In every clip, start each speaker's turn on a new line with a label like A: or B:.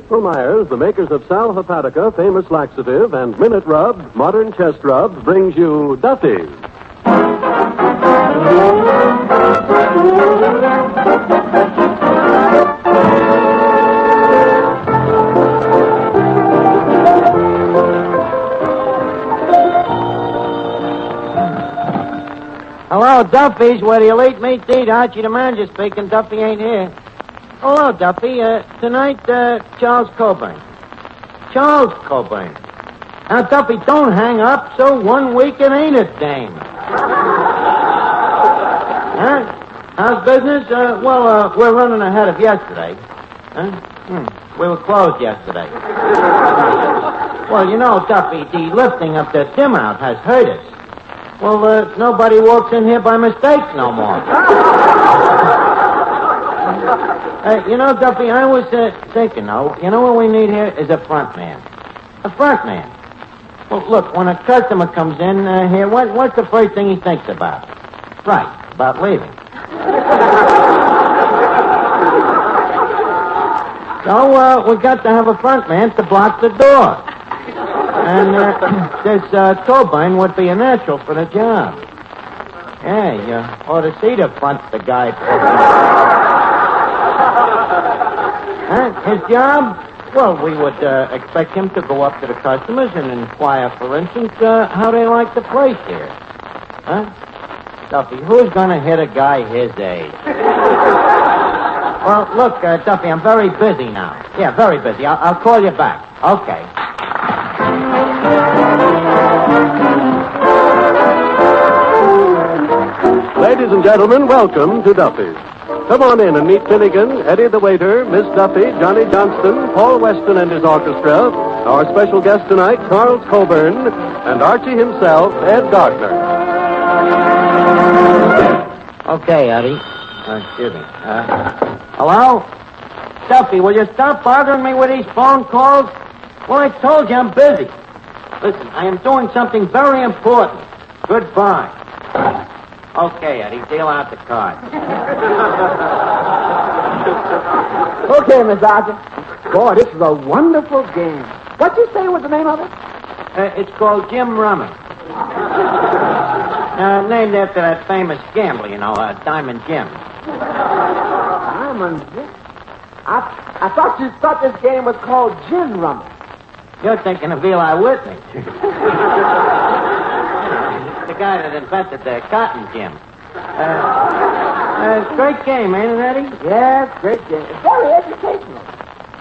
A: Bristol Myers, the makers of Sal Hepatica, famous laxative, and Minute Rub, modern chest rub, brings you Duffy.
B: Hello, Duffy's, where the elite meet to eat. Archie the Manager speaking. Duffy ain't here. Hello, Duffy. Tonight, Charles Coburn. Charles Coburn. Now, Duffy, don't hang up. So 1 week it ain't a dame. Huh? How's business? We're running ahead of yesterday. Huh? We were closed yesterday. Well, you know, Duffy, the lifting of the dim out has hurt us. Well, nobody walks in here by mistake no more. You know, Duffy, I was thinking, though, you know what we need here is a front man. A front man. Well, look, when a customer comes in here, what's the first thing he thinks about? Right, about leaving. So, we got to have a front man to block the door. And this Coburn would be a natural for the job. Yeah, you ought to see the front the guy puts on. His job? Well, we would expect him to go up to the customers and inquire, for instance, how they like the place here. Huh? Duffy, who's going to hit a guy his age? Well, look, Duffy, I'm very busy now. Yeah, very busy. I'll call you back. Okay.
A: Ladies and gentlemen, welcome to Duffy's. Come on in and meet Finnegan, Eddie the waiter, Miss Duffy, Johnny Johnston, Paul Weston and his orchestra, our special guest tonight, Charles Coburn, and Archie himself, Ed Gardner.
B: Okay, Eddie. Excuse me. Hello? Duffy, will you stop bothering me with these phone calls? Well, I told you I'm busy. Listen, I am doing something very important. Goodbye. Okay, Eddie, deal out the card.
C: Okay, Miss Archer. Boy, this is a wonderful game. What'd you say was the name of it?
B: It's called Jim Rummy. Named after that famous gambler, you know, Diamond Jim.
C: Diamond Jim? I thought you thought this game was called Gin Rummy.
B: You're thinking of Eli Whitney. The guy that invented the cotton gin. It's a great game, ain't it, Eddie?
C: Yes, great game. It's very educational.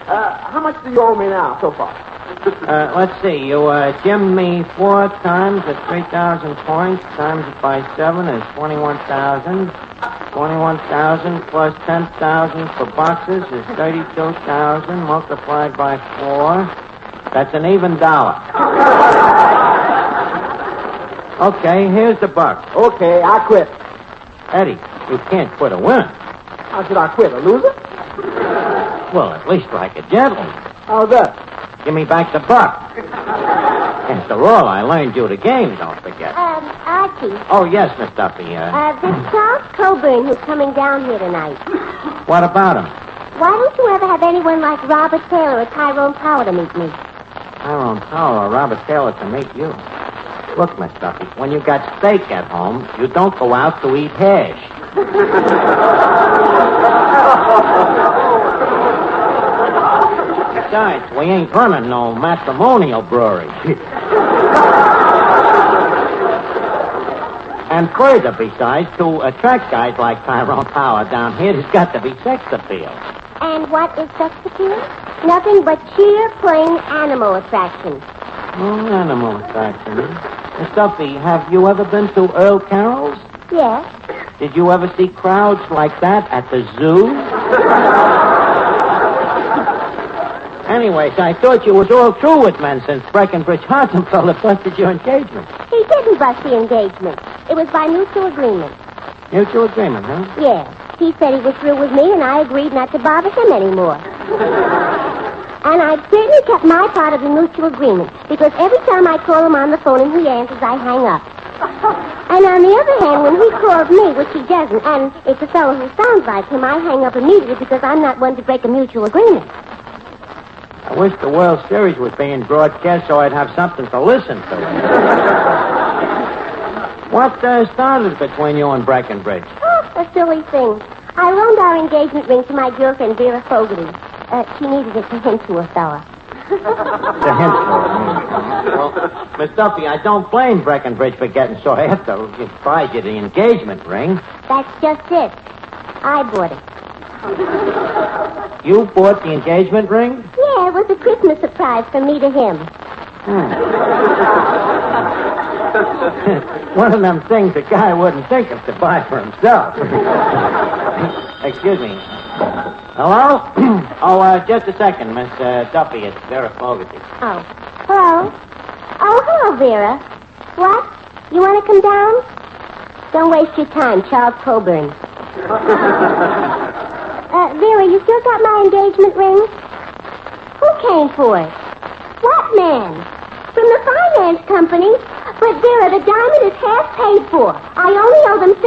C: How much do you owe me now so far?
B: Let's see. You gem me 4 times at 3,000 points, times it by 7 is 21,000. 21,000 plus 10,000 for boxes is 32,000 multiplied by 4. That's an even dollar. Okay, here's the buck.
C: Okay, I quit.
B: Eddie, you can't quit a winner.
C: How should I quit, a loser?
B: Well, at least like a gentleman.
C: How's that?
B: Give me back the buck. After all, I learned you the game, don't forget.
D: Archie.
B: Oh, yes, Miss Duffy.
D: There's Charles Coburn who's coming down here tonight.
B: What about him?
D: Why don't you ever have anyone like Robert Taylor or Tyrone Power to meet me?
B: Tyrone Power or Robert Taylor to meet you. Look, Miss Duffy, when you got steak at home, you don't go out to eat hash. Besides, we ain't running no matrimonial brewery. And further, besides, to attract guys like Tyrone Power down here, there's got to be sex appeal.
D: And what is sex appeal? Nothing but sheer, plain animal attraction.
B: Oh, animal attraction. Miss Duffy, have you ever been to Earl Carroll's?
D: Yes.
B: Did you ever see crowds like that at the zoo? Anyways, I thought you was all through with men since Breckenridge Hartenfeld busted your engagement.
D: He didn't bust the engagement. It was by mutual agreement.
B: Mutual agreement, huh?
D: Yes. He said he was through with me, and I agreed not to bother him anymore. And I certainly kept my part of the mutual agreement, because every time I call him on the phone and he answers, I hang up. And on the other hand, when he calls me, which he doesn't, and it's a fellow who sounds like him, I hang up immediately because I'm not one to break a mutual agreement.
B: I wish the World Series was being broadcast so I'd have something to listen to. What started between you and Breckenridge?
D: Oh, a silly thing. I loaned our engagement ring to my girlfriend, Vera Fogarty. She needed it to hint to a fella.
B: To hint to it. Well, Miss Duffy, I don't blame Breckenridge for getting so after. He buys you the engagement ring.
D: That's just it. I bought it.
B: You bought the engagement ring?
D: Yeah, it was a Christmas surprise from me to him.
B: One of them things a guy wouldn't think of to buy for himself. Excuse me. Hello? Just a second, Miss Duffy. It's Vera Fogarty.
D: Oh. Hello? Oh, hello, Vera. What? You want to come down? Don't waste your time, Charles Coburn. Vera, you still got my engagement ring? Who came for it? What man? From the finance company? But, Vera, the diamond is half paid for. I only owe them $6.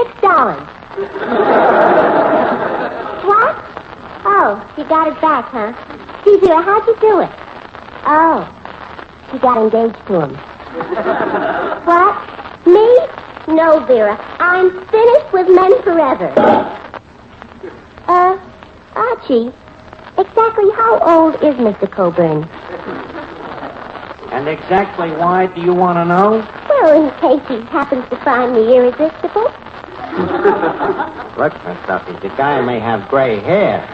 D: What? Oh, you got it back, huh? See, Vera, how'd you do it? Oh, you got engaged to him. What? Me? No, Vera. I'm finished with men forever. Archie, exactly how old is Mr. Coburn?
B: And exactly why do you want to know?
D: Well, in case he happens to find me irresistible.
B: Look, Miss Duffy, the guy may have gray hair,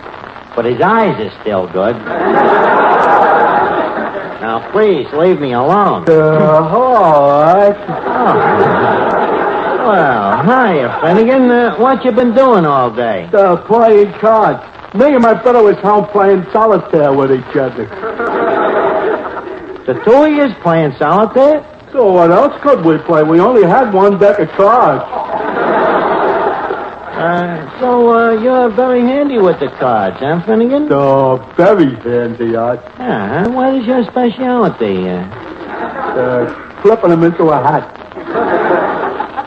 B: but his eyes are still good. Now, please, leave me alone.
C: All right.
B: Well, hiya, Finnegan. What you been doing all day?
C: Playing cards. Me and my brother was home playing solitaire with each other.
B: The two of you playing solitaire?
C: So what else could we play? We only had one deck of cards.
B: So you're very handy with the cards, huh, Finnegan?
C: Oh, very handy, Art.
B: Yeah, what is your specialty?
C: Flipping them into a hat.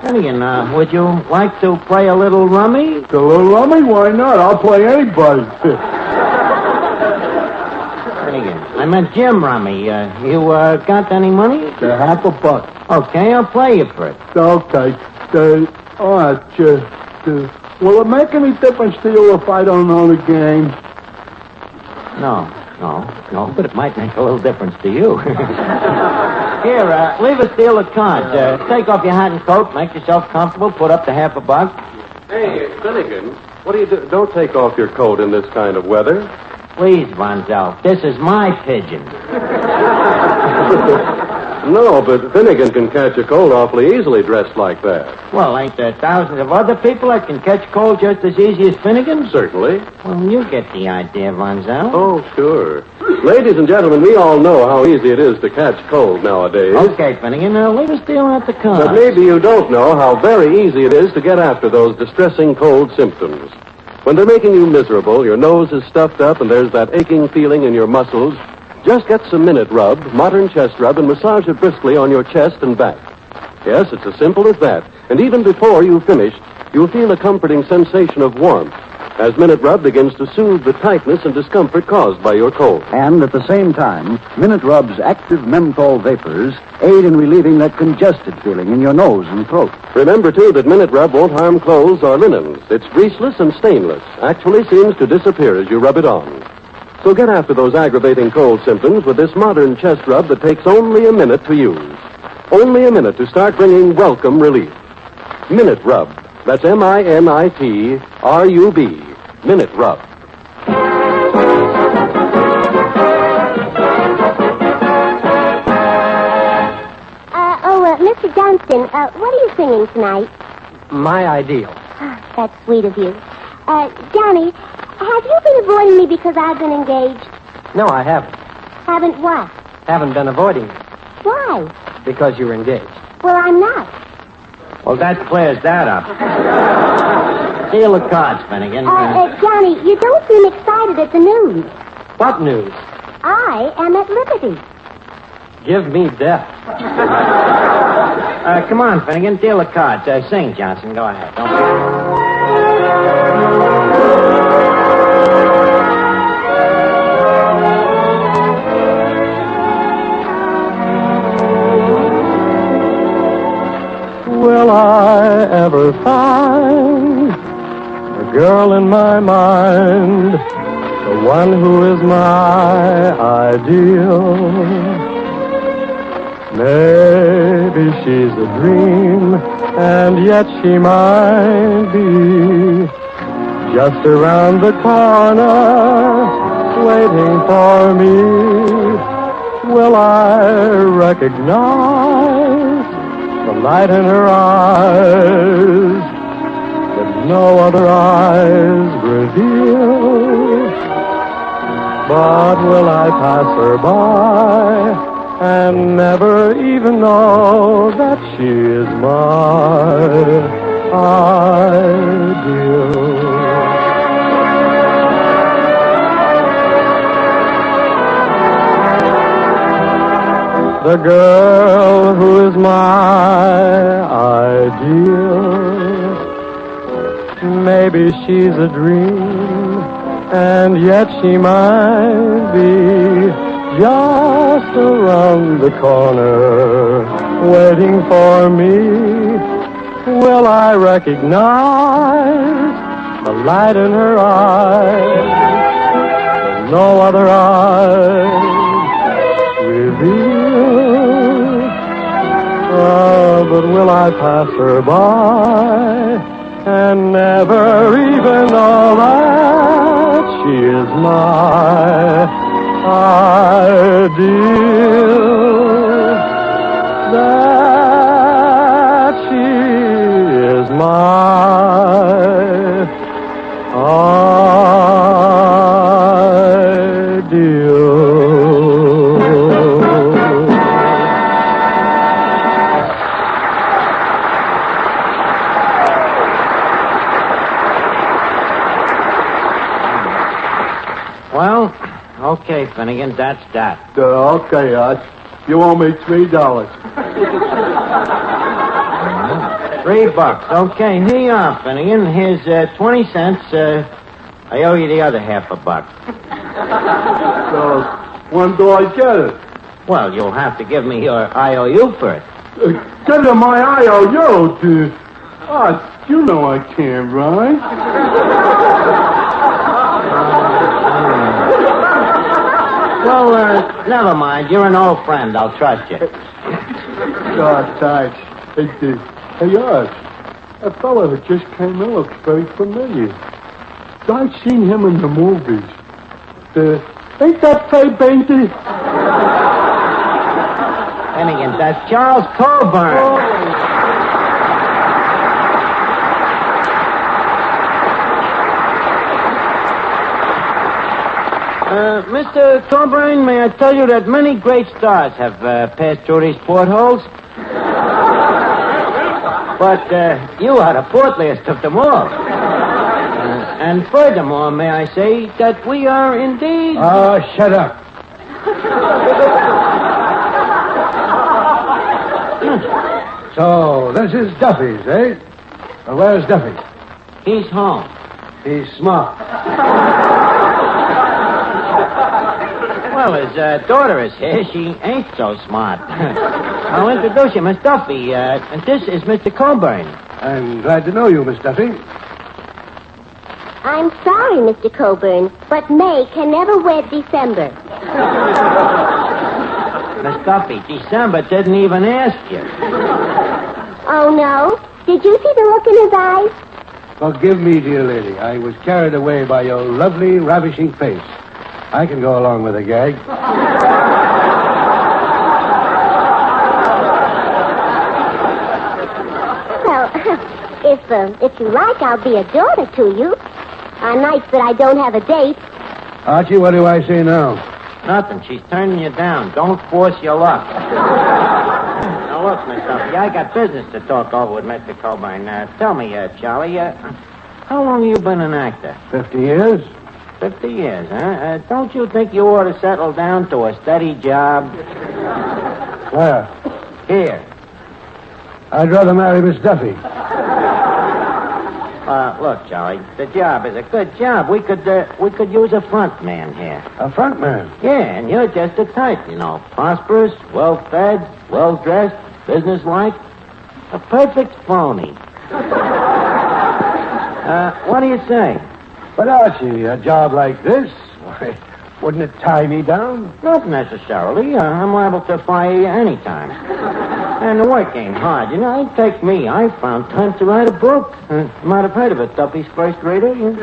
B: Finnegan, would you like to play a little rummy?
C: A little rummy? Why not? I'll play anybody.
B: Finnegan, I meant Jim rummy. You got any money?
C: $half a buck.
B: Okay, I'll play you for it.
C: Okay. Will it make any difference to you if I don't know the game?
B: No, but it might make a little difference to you. Here, leave us deal of cards. Take off your hat and coat, make yourself comfortable, put up to $half a buck.
A: Hey, Finnegan, what do you do? Don't take off your coat in this kind of weather.
B: Please, Von Zell, this is my pigeon.
A: No, but Finnegan can catch a cold awfully easily dressed like that.
B: Well, ain't there thousands of other people that can catch cold just as easy as Finnegan?
A: Certainly.
B: Well, you get the idea, Von Zell.
A: Oh, sure. Ladies and gentlemen, we all know how easy it is to catch cold nowadays.
B: Okay, Finnegan, now leave us deal at the cards.
A: But maybe you don't know how very easy it is to get after those distressing cold symptoms. When they're making you miserable, your nose is stuffed up, and there's that aching feeling in your muscles, just get some Minute Rub, modern chest rub, and massage it briskly on your chest and back. Yes, it's as simple as that. And even before you've finished, you'll feel a comforting sensation of warmth as Minute Rub begins to soothe the tightness and discomfort caused by your cold.
E: And at the same time, Minute Rub's active menthol vapors aid in relieving that congested feeling in your nose and throat.
A: Remember, too, that Minute Rub won't harm clothes or linens. It's greaseless and stainless. Actually seems to disappear as you rub it on. So get after those aggravating cold symptoms with this modern chest rub that takes only a minute to use. Only a minute to start bringing welcome relief. Minute Rub. That's MINITRUB. Minute Rub.
D: Mr. Johnston, what are you singing tonight?
F: My Ideal.
D: That's sweet of you. Johnny, have you been avoiding me because I've been engaged?
F: No, I haven't.
D: Haven't what?
F: Haven't been avoiding you.
D: Why?
F: Because you're engaged.
D: Well, I'm not.
B: Well, that clears that up. Deal of cards, Finnegan.
D: Johnny, you don't seem excited at the news.
F: What news?
D: I am at liberty.
F: Give me death.
B: Come on, Finnegan, deal of cards. Sing, Johnson. Go ahead. Don't be...
A: one who is my ideal. Maybe she's a dream, and yet she might be just around the corner, waiting for me. Will I recognize the light in her eyes that no other eyes reveal? But will I pass her by and never even know that she is my ideal? The girl who is my ideal. Maybe she's a dream, and yet she might be just around the corner, waiting for me. Will I recognize the light in her eyes that no other eyes reveal? But will I pass her by and never even know that she is my ideal? That she is my ideal.
B: Well, okay, Finnegan, that's that.
G: Okay, Arch. You owe me $3.
B: $3. Okay, here you are, Finnegan. Here's 20 cents. I owe you the other half a buck.
G: So, when do I get it?
B: Well, you'll have to give me your IOU first.
G: Get to my IOU, dude. Arch, you know I can't write.
B: Well, never mind. You're an old friend. I'll trust you.
G: God, thanks. Hey, Arch, that fellow that just came in looks very familiar. I've seen him in the movies. Ain't that Faye Bainty?
B: Finnegan, that's Charles Coburn. Mr. Coburn, may I tell you that many great stars have passed through these portholes? But you are the portliest of them all. And furthermore, may I say that we are indeed...
E: Oh, shut up. So, this is Duffy's, eh? Well, where's Duffy?
B: He's home.
E: He's smart.
B: Well, his daughter is here. She ain't so smart. I'll introduce you, Miss Duffy. And this is Mr. Coburn.
E: I'm glad to know you, Miss Duffy.
D: I'm sorry, Mr. Coburn, but May can never wed December.
B: Miss Duffy, December didn't even ask you.
D: Oh, no? Did you see the look in his eyes?
E: Forgive me, dear lady. I was carried away by your lovely, ravishing face. I can go along with a gag.
D: Well, if you like, I'll be a daughter to you. On nights that I don't have a date.
E: Archie, what do I say now?
B: Nothing. She's turning you down. Don't force your luck. Now, look, Miss Duffy, I got business to talk over with Mr. Coburn. Tell me, Charlie, how long have you been an actor?
E: 50 years.
B: 50 years, huh? Don't you think you ought to settle down to a steady job?
E: Where?
B: Here.
E: I'd rather marry Miss Duffy.
B: Look, Charlie, the job is a good job. We could use a front man here.
E: A front man?
B: Yeah, and you're just the type, you know. Prosperous, well-fed, well-dressed, businesslike. A perfect phony. What do you say?
E: But, Archie, a job like this,
H: Wouldn't it tie me down?
B: Not necessarily. I'm liable to fire you any time. And the work ain't hard. You know, it take me. I found time to write a book. You might have heard of it, Duffy's First Reader. You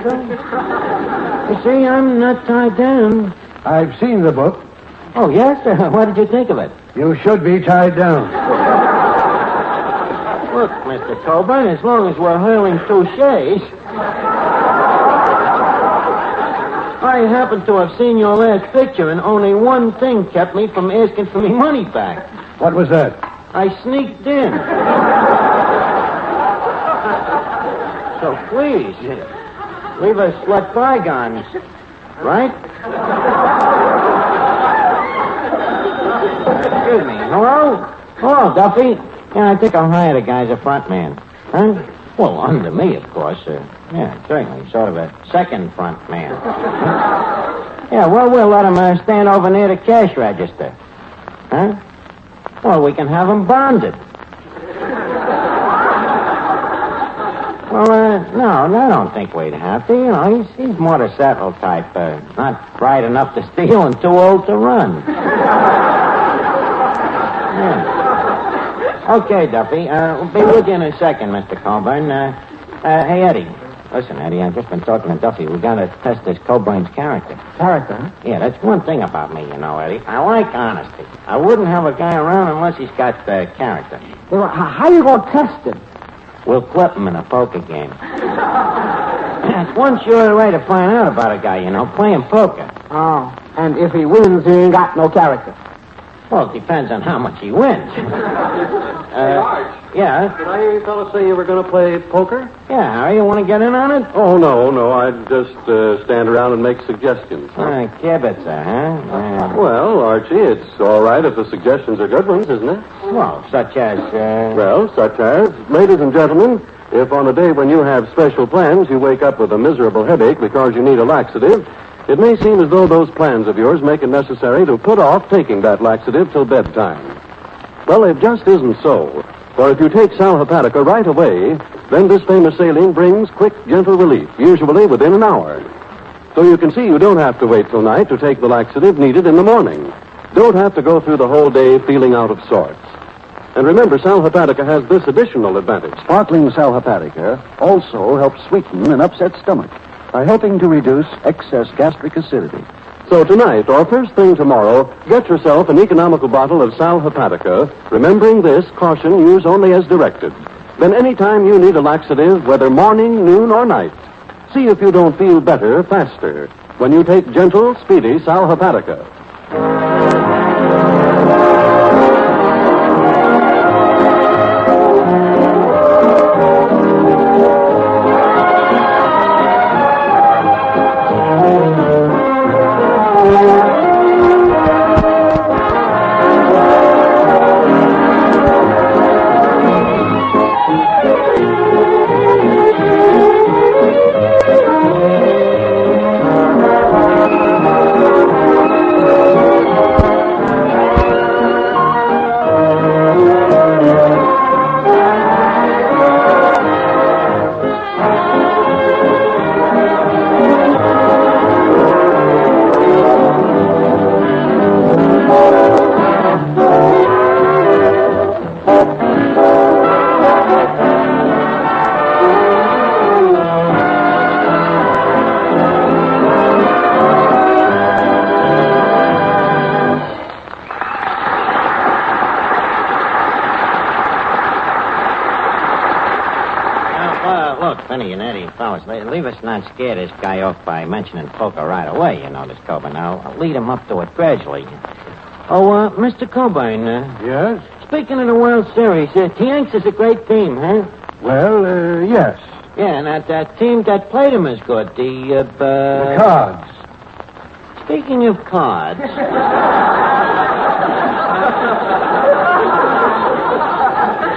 B: see, I'm not tied down.
H: I've seen the book.
B: Oh, yes? What did you think of it?
H: You should be tied down.
B: Look, Mr. Coburn, as long as we're hurling touches... I happen to have seen your last picture, and only one thing kept me from asking for me money back.
H: What was that?
B: I sneaked in. So please, leave us let bygones, right? Excuse me. Hello? Hello, Duffy. Yeah, I think I'll hire the guy as a front man. Huh? Well, under me, of course. Yeah, certainly. Sort of a second front man. Yeah, well, we'll let him stand over near the cash register. Huh? Well, we can have him bonded. Well, no, I don't think we'd have to. You know, he's more the settle type. Not bright enough to steal and too old to run. Yeah. Okay, Duffy. We'll be with you in a second, Mr. Coburn. Hey, Eddie. Listen, Eddie, I've just been talking to Duffy. We got to test this Coburn's character.
C: Character, huh?
B: Yeah, that's one thing about me, you know, Eddie. I like honesty. I wouldn't have a guy around unless he's got character.
C: Well, how you going to test it?
B: We'll clip him in a poker game. That's one sure way to find out about a guy, you know, playing poker.
C: Oh, and if he wins, he ain't got no character.
B: Well, it depends on how much he wins.
A: Arch.
B: Yeah?
A: Did I hear you fellas say you were going to play poker?
B: Yeah, Harry, you want to get in on it?
A: Oh, no. I'd just stand around and make suggestions.
B: Kibitzer, huh?
A: Well, Archie, it's all right if the suggestions are good ones, isn't it?
B: Well, such as,
A: Well, such as, ladies and gentlemen, if on a day when you have special plans you wake up with a miserable headache because you need a laxative, it may seem as though those plans of yours make it necessary to put off taking that laxative till bedtime. Well, it just isn't so. For if you take sal hepatica right away, then this famous saline brings quick, gentle relief, usually within an hour. So you can see you don't have to wait till night to take the laxative needed in the morning. Don't have to go through the whole day feeling out of sorts. And remember, sal hepatica has this additional advantage.
E: Sparkling sal hepatica also helps sweeten an upset stomach by helping to reduce excess gastric acidity.
A: So tonight, or first thing tomorrow, get yourself an economical bottle of sal hepatica, remembering this, caution, use only as directed. Then anytime you need a laxative, whether morning, noon, or night, see if you don't feel better faster when you take gentle, speedy sal hepatica.
B: Benny and Eddie, fellas, leave us not scare this guy off by mentioning poker right away, you know, this Coburn. Now, I'll lead him up to it gradually. Oh, Mr. Coburn.
H: Yes?
B: Speaking of the World Series, Yanks is a great team, huh?
H: Well, yes.
B: Yeah, and that team that played him is good. The
H: Cards.
B: Speaking of cards...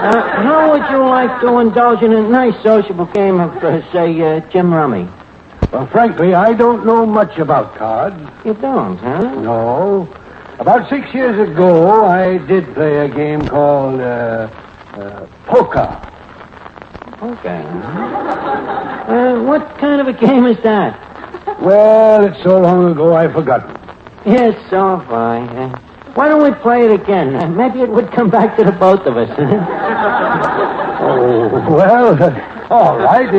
B: how would you like to indulge in a nice sociable game of, say, Jim Rummy?
H: Well, frankly, I don't know much about cards.
B: You don't, huh?
H: No. About 6 years ago, I did play a game called, poker.
B: Okay. What kind of a game is that?
H: Well, it's so long ago I've forgotten.
B: Yes, all fine. Why don't we play it again? Maybe it would come back to the both of us.
H: Oh, well, all right.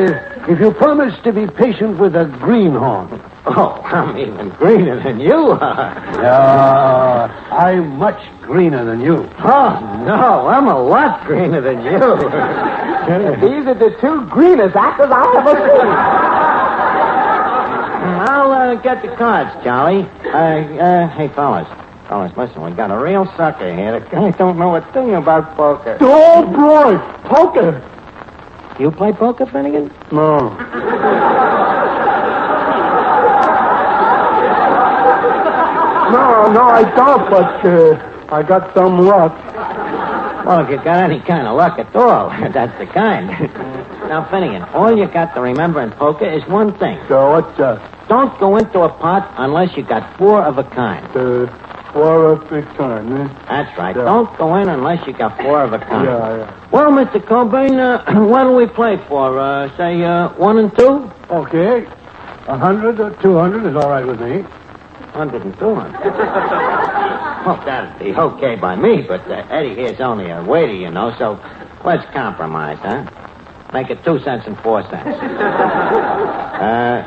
H: If you promise to be patient with a greenhorn.
B: Oh, I'm even greener than you are.
H: I'm much greener than you.
B: Oh, no, I'm a lot greener than you.
C: These are the two greenest actors I ever seen.
B: I'll get the cards, Charlie. Hey, fellas. Fellas, listen, we got a real sucker here. The guy don't know a thing about poker.
G: Oh, boy. Poker.
B: You play poker, Finnegan?
G: No. No, I don't, but I got some luck.
B: Well, if you got any kind of luck at all, that's the kind. Now, Finnegan, all you got to remember in poker is one thing.
G: So what's that?
B: Don't go into a pot unless you got four of a kind.
G: Four of a kind, eh?
B: That's right.
G: Yeah.
B: Don't go in unless you got four of a kind.
G: Yeah.
B: Well, Mr. Cobain, what do we play for? Say, 1 and 2?
H: Okay. 100 or 200 is all right with me.
B: 100 and 200. Well, that'd be okay by me, but Eddie here's only a waiter, you know, so let's compromise, huh? Make it 2 cents and 4 cents.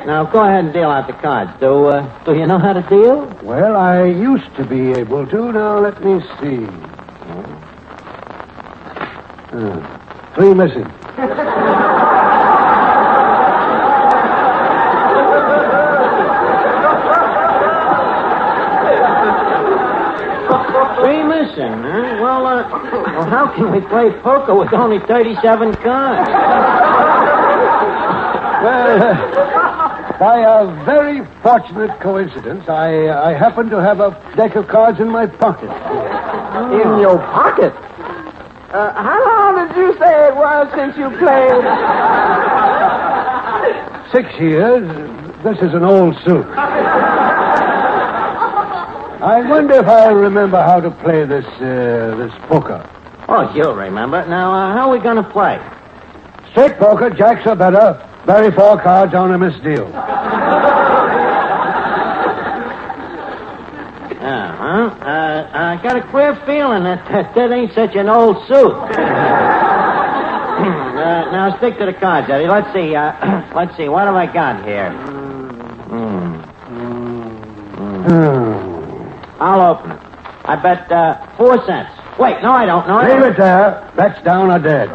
B: Now, go ahead and deal out the cards. Do you know how to deal?
H: Well, I used to be able to. Now, let me see. 3 missing.
B: Three missing, huh? Well, how can we play poker with only 37 cards?
H: Well, by a very fortunate coincidence, I happen to have a deck of cards in my pocket.
C: In your pocket? How long did you say it was since you played?
H: 6 years. This is an old suit. I wonder if I remember how to play this poker.
B: Oh, you'll remember. Now, how are we going to play?
H: Straight poker, jacks are better. Bury 4 cards on a misdeal.
B: I got a queer feeling that ain't such an old suit. Now, stick to the cards, Eddie. Let's see. What have I got here? I'll open it. I bet 4 cents. Wait, no, I don't. No, I
H: Leave
B: don't.
H: it there. Bets down or dead.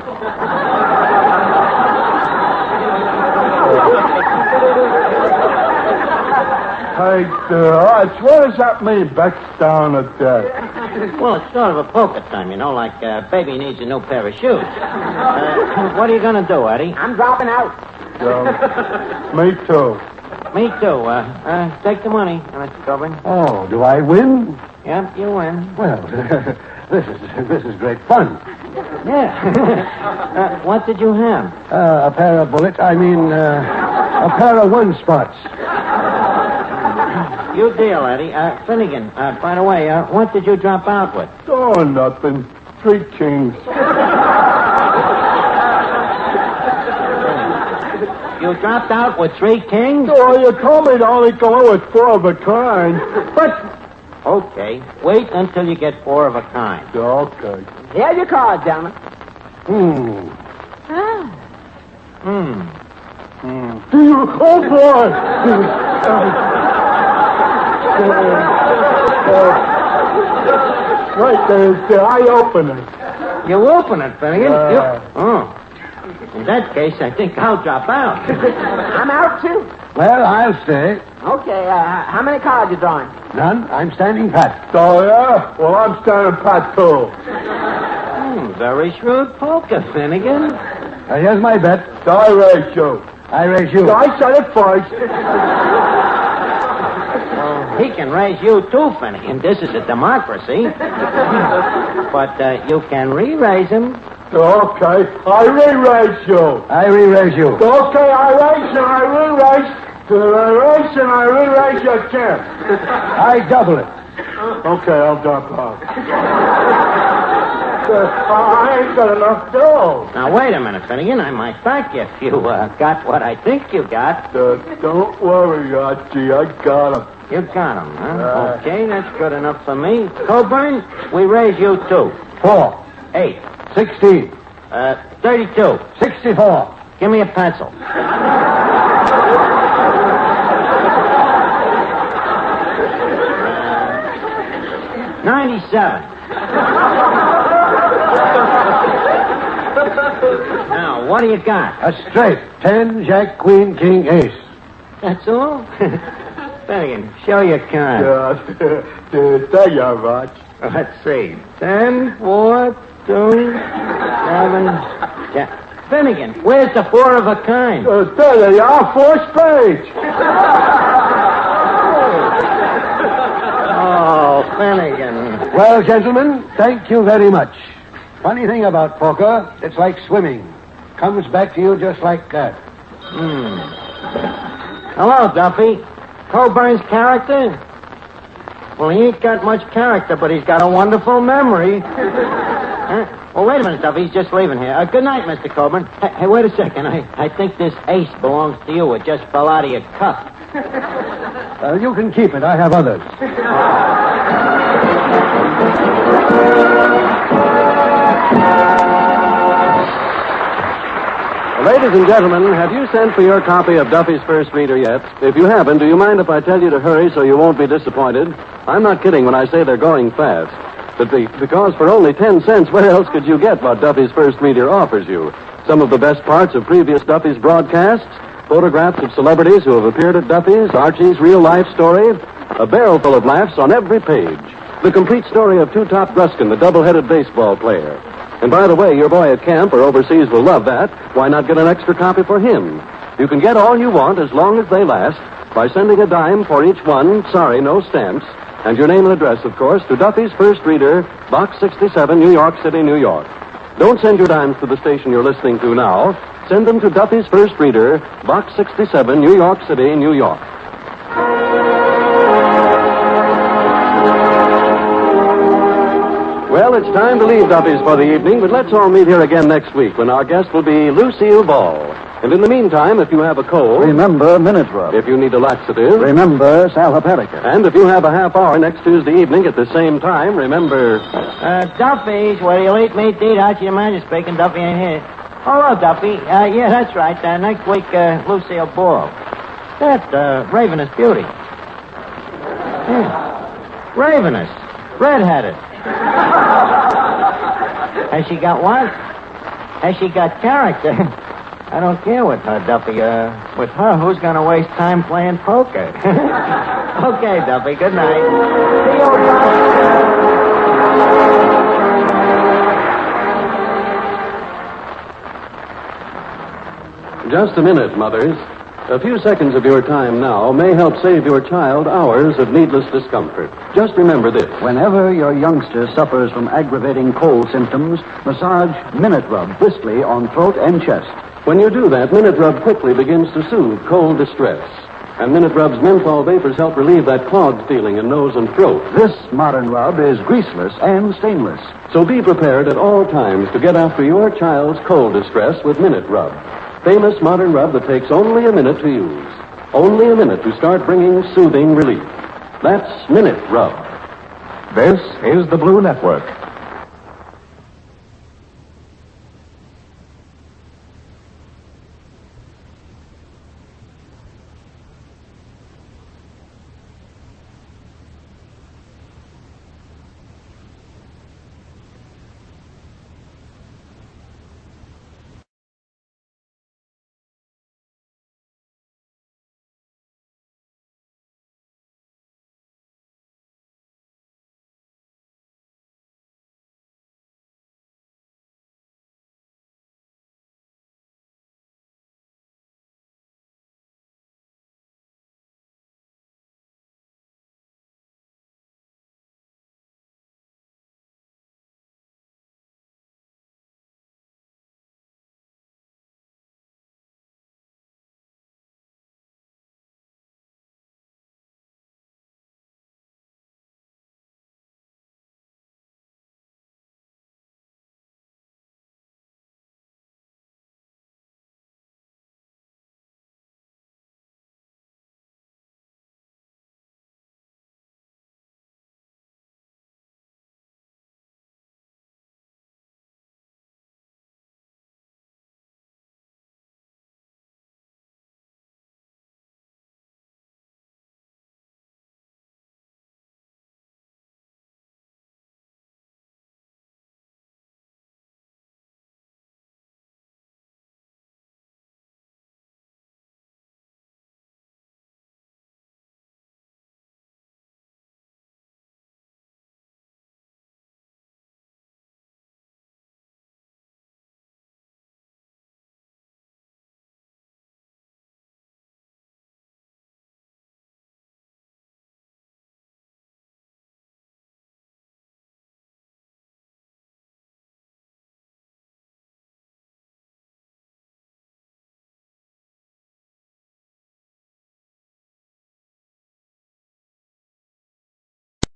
G: Hey, Arch, what does that mean, bets down or dead?
B: Well, it's sort of a poker time, you know, like baby needs a new pair of shoes. What are you going to do, Eddie?
C: I'm dropping out.
G: Me too.
B: Me too. Take the money, Mr. Coburn.
H: Oh, do I win?
B: Yep, you win.
H: Well, this is great fun.
B: Yeah. What did you have?
H: A pair of bullets. I mean, a pair of 1 spots.
B: You deal, Eddie. Finnegan, by the way, what did you drop out with?
G: Oh, nothing. 3 kings.
B: You dropped out with 3 kings?
G: Oh, you told me to only go with 4 of a kind.
B: But... Okay, wait until you get 4 of a kind.
G: Okay.
C: Here's your card, gentlemen.
G: Oh, boy. Wait, I open it.
B: You open it, Finnegan.
G: Yeah.
B: Oh. In that case, I think I'll drop out.
C: I'm out, too.
H: Well, I'll stay.
C: Okay, how many cards you drawing?
H: None. I'm standing pat.
G: Oh, yeah? Well, I'm standing pat, too.
B: Very shrewd poker, Finnegan.
H: Here's my bet.
G: I raise you.
H: I raise you.
G: I said it first.
B: He can raise you, too, Finnegan. This is a democracy. But you can re-raise him.
G: Okay, I re-raise you.
H: I re-raise you.
G: Okay, I raise and I re-raise. I raise and I re-raise you again.
H: I double it.
G: Okay, I'll drop out. I ain't got enough dough.
B: Now, wait a minute, Finnegan. I might thank you if you got what I think you got.
G: Don't worry, Archie. I got him.
B: You got him, huh? Okay, that's good enough for me. Coburn, we raise you 2.
H: 4.
B: 8.
H: 16.
B: 32.
H: 64.
B: Give me a pencil. 97. Now, what do you got?
H: A straight. 10, Jack, Queen, King, Ace.
B: That's all? Finnegan, show your card.
G: There you are, Arch.
B: Let's see. 10, 4, 2, 7, 10. Finnegan, where's the 4 of a kind?
G: There you are, 4 spades.
B: Oh, Finnegan.
H: Well, gentlemen, thank you very much. Funny thing about poker, it's like swimming. Comes back to you just like that.
B: Hello, Duffy. Coburn's character? Well, he ain't got much character, but he's got a wonderful memory. Well, wait a minute, Duffy. He's just leaving here. Good night, Mr. Coburn. Hey, wait a second. I think this ace belongs to you. It just fell out of your cup.
H: You can keep it. I have others.
A: Ladies and gentlemen, have you sent for your copy of Duffy's First Reader yet? If you haven't, do you mind if I tell you to hurry so you won't be disappointed? I'm not kidding when I say they're going fast. Because for only 10 cents, where else could you get what Duffy's First Reader offers you? Some of the best parts of previous Duffy's broadcasts, photographs of celebrities who have appeared at Duffy's, Archie's real-life story, a barrel full of laughs on every page, the complete story of Two-Top Gruskin, the double-headed baseball player. And by the way, your boy at camp or overseas will love that. Why not get an extra copy for him? You can get all you want as long as they last by sending a dime for each one, sorry, no stamps, and your name and address, of course, to Duffy's First Reader, Box 67, New York City, New York. Don't send your dimes to the station you're listening to now. Send them to Duffy's First Reader, Box 67, New York City, New York. Well, it's time to leave Duffy's for the evening, but let's all meet here again next week when our guest will be Lucille Ball. And in the meantime, if you have a cold...
E: Remember Minute Rub.
A: If you need a laxative...
E: Remember Sal Hepatica.
A: And if you have a half hour next Tuesday evening at the same time, remember...
B: Duffy's, where you'll eat meat, eat Archie the Manager speaking. Duffy ain't here. Hello, Duffy. Yeah, that's right. Next week, Lucille Ball. That, Ravenous Beauty. Yeah. Ravenous. Red-headed. Has she got what? Has she got character? I don't care with her, Duffy. With her, who's going to waste time playing poker? Okay, Duffy, good night. See you, Duffy.
A: Just a minute, mothers. A few seconds of your time now may help save your child hours of needless discomfort. Just remember this.
E: Whenever your youngster suffers from aggravating cold symptoms, massage Minute Rub briskly on throat and chest.
A: When you do that, Minute Rub quickly begins to soothe cold distress. And Minute Rub's menthol vapors help relieve that clogged feeling in nose and throat.
E: This modern rub is greaseless and stainless.
A: So be prepared at all times to get after your child's cold distress with Minute Rub. Famous modern rub that takes only a minute to use. Only a minute to start bringing soothing relief. That's Minute Rub.
I: This is the Blue Network.